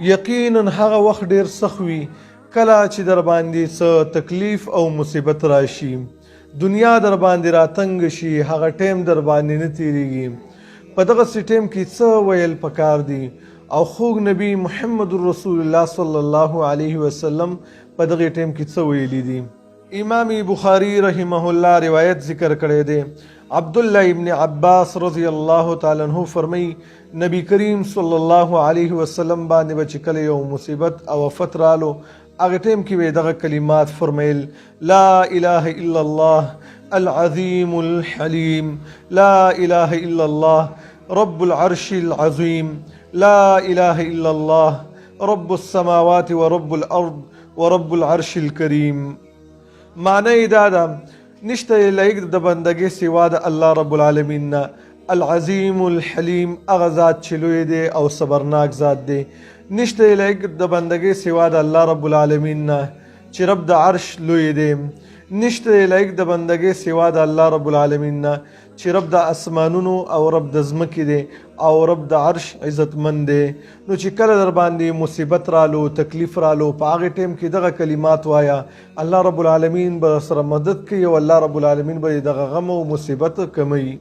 یقینا هغه وخت ډیر سخت وي کله چې در باندې څه تکلیف او مصیبت راشي، دنیا در باندې راتنګ شي، هغه ټیم در باندې نه تیریږي. په دغسې ټیم کې څه ویل پکار دي او خوږ نبی محمد رسول الله صلی الله علیه وسلم په دغه ټیم کې څه ویلي دي. امام بخاری رحمه الله روایت ذکر کړی دی. عبدالله ابن عباس رضی الله تعالی عنہ فرمای نبی کریم صلی الله علیه وسلم باندې به چې کله یو مصیبت او آفت رالو هغه ټیم کې به دغه کلمات فرمیل: لا اله الا الله العظیم الحلیم، لا اله الا الله رب العرش العظیم، لا اله الا الله رب السماوات ورب الارض ورب العرش الكریم. معنی دا ده نشته لایق د بندګۍ سوا د الله رب العالمین نه. العظیم الحلیم هغه ذات چې لوی دی او صبرناک ذات دی. نشته لایق د بندګۍ سوا د الله رب العالمین نه چې رب د عرش لوی دی. نشته لایق د بندګۍ سوا د الله رب العالمین نه چې رب د اسمانونو او رب د ځمکې دی او رب د عرش عزتمند دی. نو چې کله در باندې مصیبت رالو، تکلیف رالو، په هغې ټیم کې دغه کلمات وایا، الله رب العالمین به سره مدد کوي او الله رب العالمین به دغه غم او مصیبت کموي.